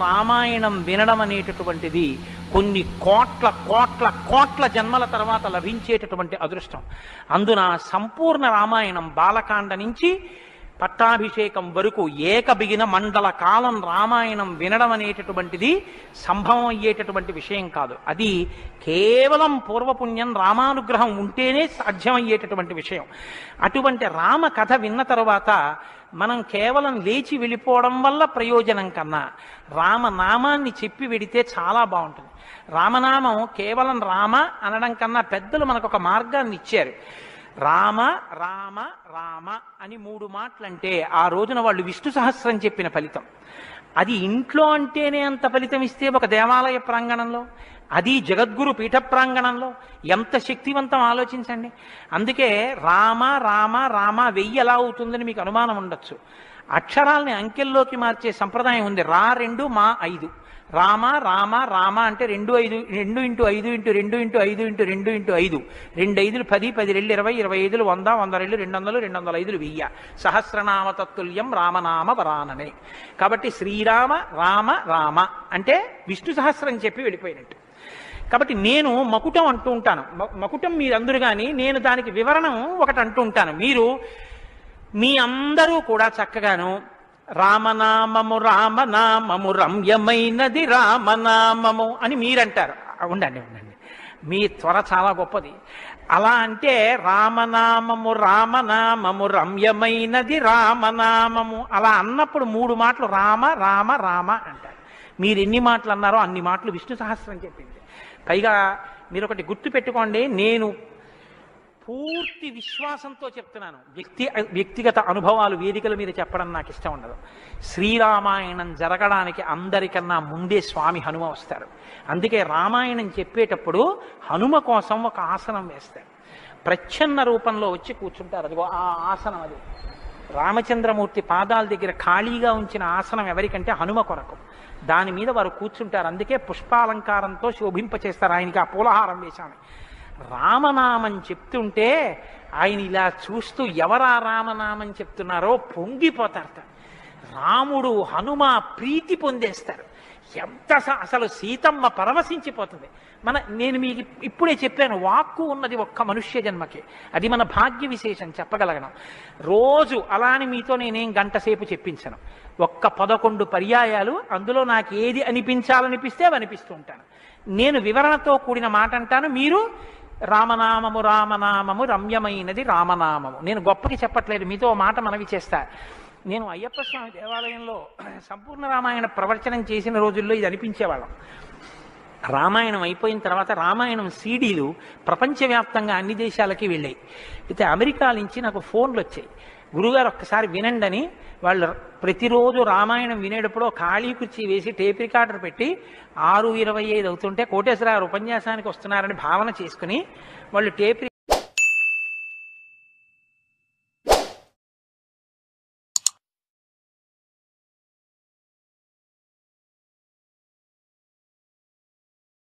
రామాయణం వినడం అనేటటువంటిది కొన్ని కోట్ల కోట్ల కోట్ల జన్మల తర్వాత లభించేటటువంటి అదృష్టం. అందున సంపూర్ణ రామాయణం బాలకాండ నుంచి పట్టాభిషేకం వరకు ఏకబిగిన మండల కాలం రామాయణం వినడం అనేటటువంటిది సంభవం అయ్యేటటువంటి విషయం కాదు. అది కేవలం పూర్వపుణ్యం రామానుగ్రహం ఉంటేనే సాధ్యమయ్యేటటువంటి విషయం. అటువంటి రామ కథ విన్న తరువాత మనం కేవలం లేచి వెళ్ళిపోవడం వల్ల ప్రయోజనం కన్నా రామనామాన్ని చెప్పి వెడితే చాలా బాగుంటుంది. రామనామం కేవలం రామ అనడం కన్నా పెద్దలు మనకు ఒక మార్గాన్ని ఇచ్చారు. రామ రామ రామ అని 3 మాటలంటే ఆ రోజున వాళ్ళు విష్ణు సహస్రం చెప్పిన ఫలితం. అది ఇంట్లో అంటేనే అంత ఫలితం ఇస్తే ఒక దేవాలయ ప్రాంగణంలో, అది జగద్గురు పీఠ ప్రాంగణంలో ఎంత శక్తివంతం ఆలోచించండి. అందుకే రామ రామ రామ 1000 ఎలా అవుతుందని మీకు అనుమానం ఉండొచ్చు. అక్షరాల్ని అంకెల్లోకి మార్చే సంప్రదాయం ఉంది. 2 మా 5 రామ రామ రామ అంటే 2 5 2 × 5 × 2 × 5 × 2 × 5 2 5 10 10 2 20 25 100 100 200 205 1000 సహస్రనామ తత్తుల్యం రామనామ వరాననే. కాబట్టి శ్రీరామ రామ రామ అంటే విష్ణు సహస్రం చెప్పి వెళ్ళిపోయినట్టు. కాబట్టి నేను మకుటం అంటూ ఉంటాను. మకుటం మీరందరూ కానీ నేను దానికి వివరణం ఒకటి అంటూ ఉంటాను. మీరు మీ అందరూ కూడా చక్కగాను రామనామము రామనామము రమ్యమైనది రామనామము అని మీరంటారు. ఉండండి ఉండండి, మీ త్వర చాలా గొప్పది. అలా అంటే రామనామము రామనామము రమ్యమైనది రామనామము అలా అన్నప్పుడు 3 మాటలు రామ రామ రామ అంటారు. మీరు ఎన్ని మాటలు అన్నారో అన్ని మాటలు విష్ణు సహస్రం చెప్పింది. పైగా మీరు ఒకటి గుర్తు పెట్టుకోండి, నేను పూర్తి విశ్వాసంతో చెప్తున్నాను. వ్యక్తిగత అనుభవాలు వేదికల మీద చెప్పడం నాకు ఇష్టం ఉండదు. శ్రీరామాయణం జరగడానికి అందరికన్నా ముందే స్వామి హనుమ వస్తారు. అందుకే రామాయణం చెప్పేటప్పుడు హనుమ కోసం ఒక ఆసనం వేస్తారు. ప్రచ్ఛన్న రూపంలో వచ్చి కూర్చుంటారు. అదిగో ఆ ఆసనం, అది రామచంద్రమూర్తి పాదాల దగ్గర ఖాళీగా ఉంచిన ఆసనం ఎవరికంటే హనుమ కొరకు. దాని మీద వారు కూర్చుంటారు. అందుకే పుష్పాలంకారంతో శోభింపచేస్తారు. ఆయనకి ఆ పూలహారం వేశాను. రామనామం చెప్తుంటే ఆయన ఇలా చూస్తూ ఎవరా రామనామం చెప్తున్నారో పొంగిపోతారట. రాముడు హనుమ ప్రీతి పొందేస్తారు. ఎంత అసలు సీతమ్మ పరవశించిపోతుంది. నేను మీకు ఇప్పుడే చెప్పాను, వాక్కు ఉన్నది ఒక్క మనుష్య జన్మకే. అది మన భాగ్య విశేషం చెప్పగలగడం. రోజు అలా అని మీతో నేనేం గంట సేపు చెప్పించను. ఒక్క 11 పర్యాయాలు అందులో నాకు ఏది అనిపించాలనిపిస్తే అవి అనిపిస్తూ ఉంటాను. నేను వివరణతో కూడిన మాట అంటాను, మీరు రామనామము రామనామము రమ్యమైనది రామనామము. నేను గొప్పకి చెప్పట్లేదు, మీతో మాట మనవి చేస్తా. నేను అయ్యప్ప స్వామి దేవాలయంలో సంపూర్ణ రామాయణ ప్రవచనం చేసిన రోజుల్లో ఇది అనిపించేవాళ్ళం. రామాయణం అయిపోయిన తర్వాత రామాయణం సీడీలు ప్రపంచవ్యాప్తంగా అన్ని దేశాలకి వెళ్ళాయి. అయితే అమెరికా నుంచి నాకు ఫోన్లు వచ్చాయి, గురుగారు ఒక్కసారి వినండి అని. వాళ్ళు ప్రతిరోజు రామాయణం వినేటప్పుడు ఖాళీ కుర్చీ వేసి టేప్ రికార్డర్ పెట్టి 6:25 అవుతుంటే కోటేశ్వరరావు ఉపన్యాసానికి వస్తున్నారని భావన చేసుకుని వాళ్ళు టేప్